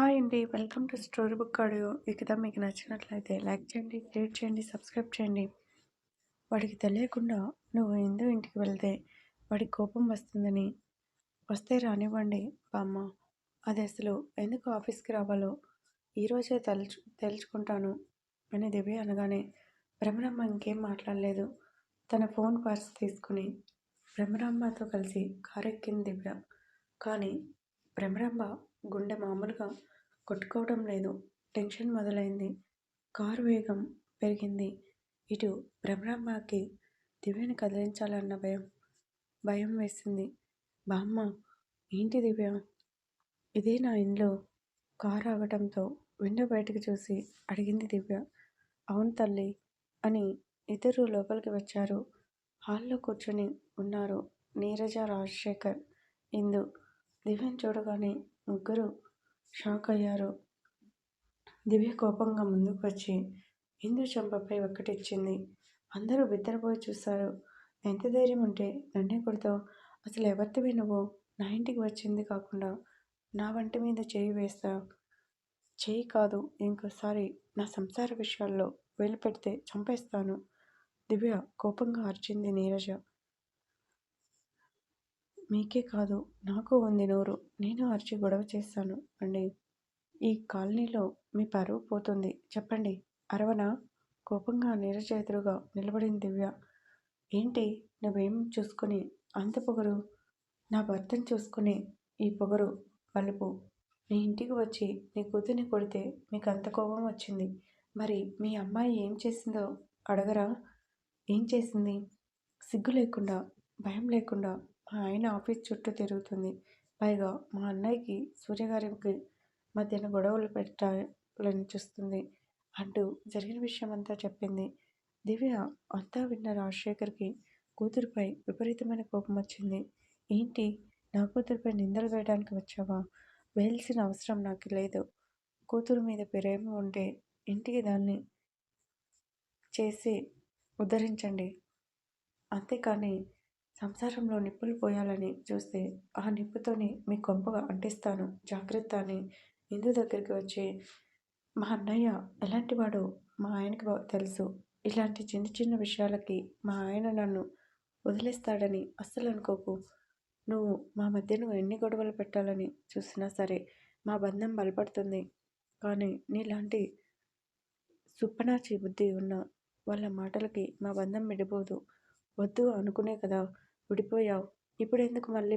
Hi అండి. Welcome to story book audio. ఈ కథ మీకు నచ్చినట్లయితే లైక్ చేయండి, షేర్ చేయండి, సబ్స్క్రైబ్ చేయండి. వాడికి తెలియకుండా నువ్వు ఇందు ఇంటికి వెళ్తే వాడికి కోపం వస్తుందని, వస్తే రానివ్వండి బామ్మ. అది అసలు ఎందుకు ఆఫీస్కి రావాలో ఈరోజే తెలుసుకుంటాను అని దివ్య అనగానే భ్రమరమ్మ ఇంకేం మాట్లాడలేదు. తన ఫోన్ పర్స్ తీసుకుని భ్రమరమ్మతో కలిసి కారెక్కింది దివ్య. కానీ భ్రమరాంబ గుండె మామూలుగా కొట్టుకోవడం లేదు. టెన్షన్ మొదలైంది. కారు వేగం పెరిగింది. ఇటు భ్రమరాంబకి దివ్యని కదిలించాలన్న భయం వేసింది. బామ్మ, ఏంటి దివ్య? ఇదే నా ఇంట్లో. కారు ఆగటంతో విండో బయటకు చూసి అడిగింది దివ్య. అవును తల్లి అని ఇద్దరు లోపలికి వచ్చారు. హాల్లో కూర్చొని ఉన్నారు నీరజ, రాజశేఖర్, ఇందు. దివ్యను చూడగానే ముగ్గురు షాక్ అయ్యారు. దివ్య కోపంగా ముందుకు వచ్చి ఇందు చెంపపై ఒక్కటిచ్చింది. అందరూ బిత్తరపోయి చూశారు. ఎంత ధైర్యం ఉంటే నన్నే కొడతావు? అసలు ఎవరితివి నువ్వు? నా ఇంటికి వచ్చింది కాకుండా నా వంటి మీద చేయి వేస్తావు? చేయి కాదు, ఇంకోసారి నా సంసార విషయాల్లో వేలు పెడితే చంపేస్తాను. దివ్య కోపంగా అరిచింది. నీరజ, మీకే కాదు నాకు ఉంది నోరు. నేను అరిచి గొడవ చేస్తాను అండి. ఈ కాలనీలో మీ పరువు పోతుంది. చెప్పండి, అరవనా? కోపంగా నీరజ ఎదురుగా నిలబడింది దివ్య. ఏంటి నువ్వేం చూసుకుని అంత పొగరు? నా భర్తను చూసుకుని ఈ పొగరు కలుపు. నీ ఇంటికి వచ్చి నీ కూతుర్ని కొడితే మీకు అంత కోపం వచ్చింది. మరి మీ అమ్మాయి ఏం చేసిందో అడగరా? ఏం చేసింది? సిగ్గు లేకుండా, భయం లేకుండా మా ఆయన ఆఫీస్ చుట్టూ తిరుగుతుంది. పైగా మా అన్నయ్యకి, సూర్యగారికి మధ్యన గొడవలు పెట్టాలని చూస్తుంది అంటూ జరిగిన విషయం అంతా చెప్పింది. దివ్య అంతా విన్న రాజశేఖర్కి కూతురుపై విపరీతమైన కోపం వచ్చింది. ఏంటి, నా కూతురుపై నిందలు వేయడానికి వచ్చావా? వేయాల్సిన అవసరం నాకు లేదు. కూతురు మీద ప్రేమ ఉంటే ఇంటికి దాన్ని చేసి ఉద్ధరించండి. అంతేకాని సంసారంలో నిప్పులు పోయాలని చూస్తే ఆ నిప్పుతోని మీ కొంపగా అంటిస్తాను, జాగ్రత్త అని ఇందు దగ్గరికి వచ్చి, మా అన్నయ్య ఎలాంటివాడో మా ఆయనకి తెలుసు. ఇలాంటి చిన్న చిన్న విషయాలకి మా ఆయన నన్ను వదిలేస్తాడని అస్సలు అనుకోకు. నువ్వు మా మధ్యన ఎన్ని గొడవలు పెట్టాలని చూసినా సరే మా బంధం బలపడుతుంది. కానీ నీలాంటి సుప్పనాచి బుద్ధి ఉన్న వాళ్ళ మాటలకి మా బంధం విడిపోదు. వద్దు అనుకునే కదా విడిపోయావు. ఇప్పుడెందుకు మళ్ళీ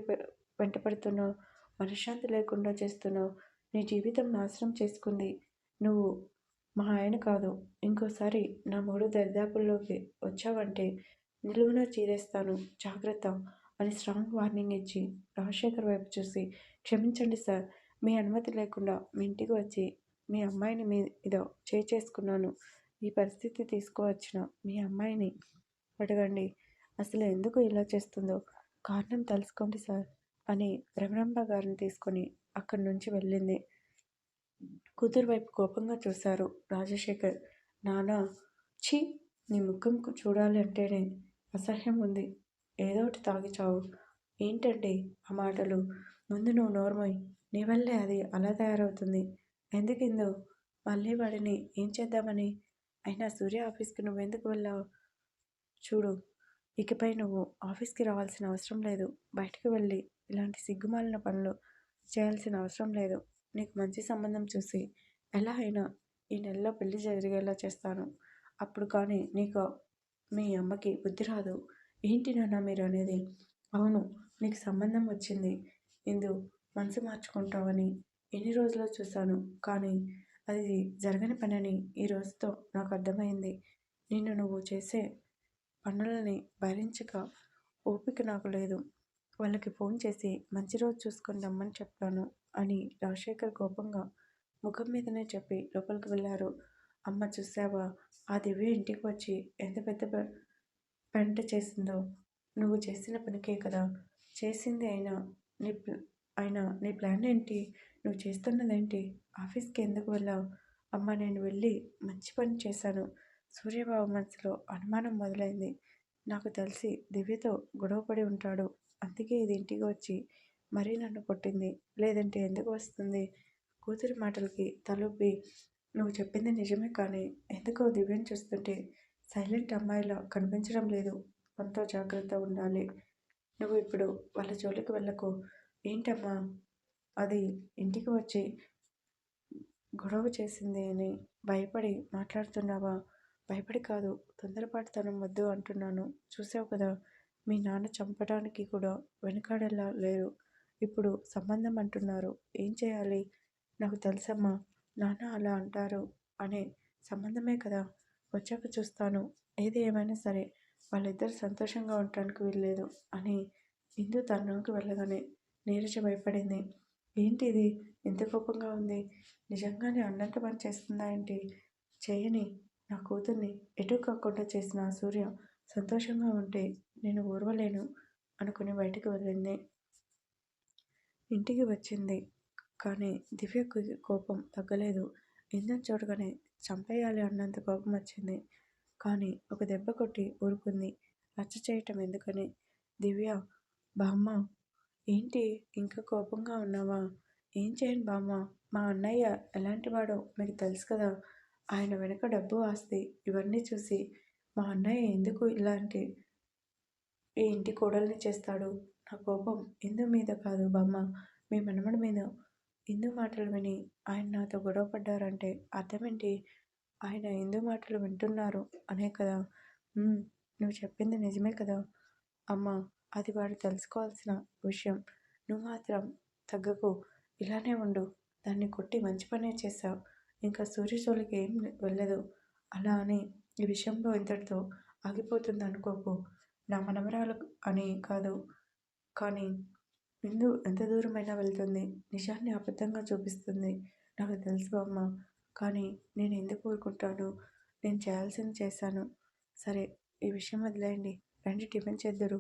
వెంటపడుతున్నావు? మనశ్శాంతి లేకుండా చేస్తున్నావు. నీ జీవితం నాశనం చేసుకుంది నువ్వు, మా ఆయన కాదు. ఇంకోసారి నా మూడు దరిదాపుల్లోకి వచ్చావంటే నిలువున చీరేస్తాను, జాగ్రత్త అని స్ట్రాంగ్ వార్నింగ్ ఇచ్చి రాజశేఖర్ వైపు చూసి, క్షమించండి సార్, మీ అనుమతి లేకుండా మీ ఇంటికి వచ్చి మీ అమ్మాయిని మీద చేసుకున్నాను. ఈ పరిస్థితి తీసుకువచ్చిన మీ అమ్మాయిని అడగండి. అసలు ఎందుకు ఇలా చేస్తుందో కారణం తెలుసుకోండి సార్ అని భ్రమరాంబ గారిని తీసుకొని అక్కడి నుంచి వెళ్ళింది. కూతురు వైపు కోపంగా చూశారు రాజశేఖర్. నానా, ఛీ, నీ ముఖం చూడాలి అంటేనే అసహ్యం ఉంది. ఏదోటి తాగి చావు. ఏంటండి ఆ మాటలు? ముందు నువ్వు నోర్మోయ్. నీ వల్లే అది అలా తయారవుతుంది. ఎందుకిందో మళ్ళీ వాడిని ఏం చేద్దామని? అయినా సూర్య ఆఫీస్కి నువ్వెందుకు వెళ్ళావు? చూడు, ఇకపై నువ్వు ఆఫీస్కి రావాల్సిన అవసరం లేదు. బయటకు వెళ్ళి ఇలాంటి సిగ్గుమాలిన పనులు చేయాల్సిన అవసరం లేదు. నీకు మంచి సంబంధం చూసి ఎలా అయినా ఈ నెలలో పెళ్లి జరిగేలా చేస్తాను. అప్పుడు కానీ నీకు మీ అమ్మకి బుద్ధి రాదు. ఏంటి నాన్న మీరు అనేది? అవును, నీకు సంబంధం వచ్చింది. ఇందు మనసు మార్చుకుంటావని ఎన్ని రోజులో చూశాను. కానీ అది జరగని పనని ఈ రోజుతో నాకు అర్థమైంది. నిన్ను నువ్వు చేసే పనులని భరించక ఓపిక నాకు లేదు. వాళ్ళకి ఫోన్ చేసి మంచి రోజు చూసుకొని రమ్మని చెప్తాను అని రాజశేఖర్ కోపంగా ముఖం మీదనే చెప్పి లోపలికి వెళ్ళారు. అమ్మ, చూసావా ఆ దివ్య ఇంటికి వచ్చి ఎంత పెద్ద పెంట చేసిందో? నువ్వు చేసిన పనికే కదా చేసింది. అయినా నీ ప్లాన్ ఏంటి? నువ్వు చేస్తున్నదేంటి? ఆఫీస్కి ఎందుకు వెళ్ళావు? అమ్మ, నేను వెళ్ళి మంచి పని చేశాను. సూర్యబాబు మనసులో అనుమానం మొదలైంది. నాకు తెలిసి దివ్యతో గొడవపడి ఉంటాడు. అందుకే ఇది ఇంటికి వచ్చి మరీ నన్ను కొట్టింది. లేదంటే ఎందుకు వస్తుంది? కూతురి మాటలకి తలూపి నువ్వు చెప్పింది నిజమే కానీ ఎందుకో దివ్యని చూస్తుంటే సైలెంట్ అమ్మాయిలా కనిపించడం లేదు. మనతో జాగ్రత్త ఉండాలి. నువ్వు ఇప్పుడు వాళ్ళ జోలికి వెళ్ళకు. ఏంటమ్మా అది ఇంటికి వచ్చి గొడవ చేసింది అని భయపడి మాట్లాడుతున్నావా? భయపడి కాదు, తొందరపాటుతనం వద్దు అంటున్నాను. చూసావు కదా, మీ నాన్న చంపడానికి కూడా వెనుకాడేలా లేరు. ఇప్పుడు సంబంధం అంటున్నారు. ఏం చేయాలి? నాకు తెలుసమ్మా, నాన్న అలా అంటారు అనే సంబంధమే కదా. వచ్చాక చూస్తాను. ఏది ఏమైనా సరే వాళ్ళిద్దరు సంతోషంగా ఉండటానికి వీల్లేదు అని ఇందు తనలోకి వెళ్ళగానే నీరజ భయపడింది. ఏంటి ఇది ఎంత కోపంగా ఉంది? నిజంగానే అన్నంత పని చేస్తుందా ఏంటి? చేయని నా కూతుర్ని ఎటూ కాకుండా చేసిన ఆ సూర్య సంతోషంగా ఉంటే నేను ఓర్వలేను అనుకుని బయటికి వెళ్ళింది. ఇంటికి వచ్చింది కానీ దివ్యకు కోపం తగ్గలేదు. ఇందుని చూడగానే చంపేయాలి అన్నంత కోపం వచ్చింది. కానీ ఒక దెబ్బ కొట్టి ఊరుకుంది. రచ్చ చేయటం ఎందుకని. దివ్య, బామ్మ ఏంటి ఇంకా కోపంగా ఉన్నావా? ఏం చేయను బామ్మ, మా అన్నయ్య ఎలాంటివాడో మీకు తెలుసు కదా. ఆయన వెనుక డబ్బు ఆస్తి ఇవన్నీ చూసి మా అన్నయ్య ఎందుకు ఇలాంటి ఈ ఇంటి కోడల్ని చేస్తాడు. నా కోపం ఇందు మీద కాదు బామ్మ, మీ మనమడి మీద. ఇందు మాటలు విని ఆయన నాతో గొడవ పడ్డారంటే అర్థమేంటి? ఆయన ఇందు మాటలు వింటున్నారు అనే కదా. నువ్వు చెప్పింది నిజమే కదా అమ్మా, అది వాడు తెలుసుకోవాల్సిన విషయం. నువ్వు మాత్రం తగ్గకు, ఇలానే ఉండు. దాన్ని కొట్టి మంచి పనే చేశావు. ఇంకా సూర్య జోలికి ఏం వెళ్ళదు. అలా అని ఈ విషయంలో ఇంతటితో ఆగిపోతుంది అనుకోకు. నా మనవరాలు అని కాదు కానీ ఇందు ఎంత దూరమైనా వెళ్తుంది. నిజాన్ని అబద్ధంగా చూపిస్తుంది. నాకు తెలుసు అమ్మ. కానీ నేను ఎందుకు ఊరుకుంటాను? నేను చేయాల్సింది చేశాను. సరే, ఈ విషయం వదిలేయండి. రండి టిఫిన్ చేద్దురు.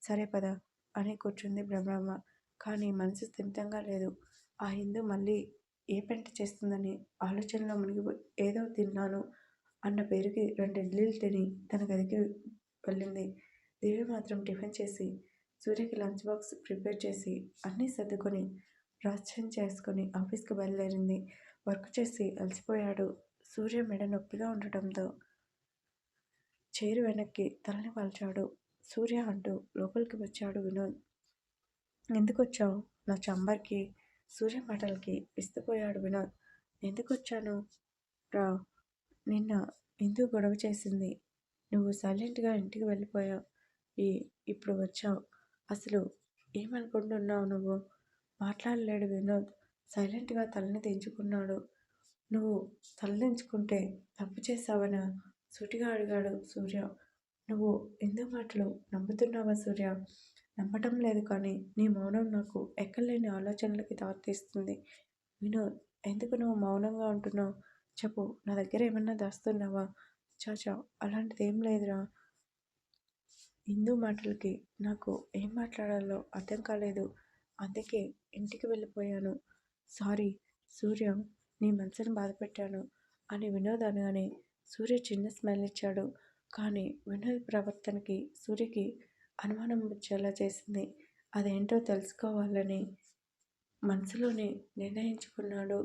సరే పద అని కూర్చుంది బ్రహ్మమ్మ. కానీ మనసు స్థిమితంగా లేదు. ఆ హిందూ మళ్ళీ ఏ పెంట చేస్తుందని ఆలోచనలో మునిగిపోయి ఏదో తిన్నాను అన్న పేరుకి 2 ఇడ్లీలు తిని తన గదికి వెళ్ళింది. దివ్య మాత్రం టిఫిన్ చేసి సూర్యకి లంచ్ బాక్స్ ప్రిపేర్ చేసి అన్నీ సర్దుకొని రాజ్యం చేసుకొని ఆఫీస్కి బయలుదేరింది. వర్క్ చేసి అలసిపోయాడు. సూర్య మెడ నొప్పిగా ఉండటంతో చైరు వెనక్కి తలని వాల్చాడు. సూర్య అంటూ లోపలికి వచ్చాడు వినోద్. ఎందుకొచ్చావు నా చంబర్కి? సూర్య మాటలకి విస్తుపోయాడు వినోద్. ఎందుకొచ్చాను రా, నిన్న ఇందు గొడవ చేసింది. నువ్వు సైలెంట్గా ఇంటికి వెళ్ళిపోయావు. ఇప్పుడు వచ్చావు. అసలు ఏమనుకుంటున్నావు నువ్వు? మాట్లాడలేడు వినోద్. సైలెంట్గా తలని దించుకున్నాడు. నువ్వు తలదించుకుంటే తప్పు చేశావనా? సూటిగా అడిగాడు సూర్య. నువ్వు ఇందు మాటలు నమ్ముతున్నావా సూర్య? నమ్మటం లేదు కానీ నీ మౌనం నాకు ఎక్కలేని ఆలోచనలకి దారితీస్తుంది. వినోద్, ఎందుకు నువ్వు మౌనంగా ఉంటున్నావు? చెప్పు, నా దగ్గర ఏమన్నా దాస్తున్నావా? చాచా, అలాంటిదేం లేదురా. ఇందు మాటలకి నాకు ఏం మాట్లాడాలో అర్థం కాలేదు. అందుకే ఇంటికి వెళ్ళిపోయాను. సారీ సూర్య, నీ మనసును బాధపెట్టాను అని వినోద్ అనగానే సూర్య చిన్న స్మైల్ ఇచ్చాడు. కానీ వినోద్ ప్రవర్తనకి సూర్యకి అనుమానం వచ్చేలా చేసింది. అదేంటో తెలుసుకోవాలని మనసులోనే నిర్ణయించుకున్నాడు.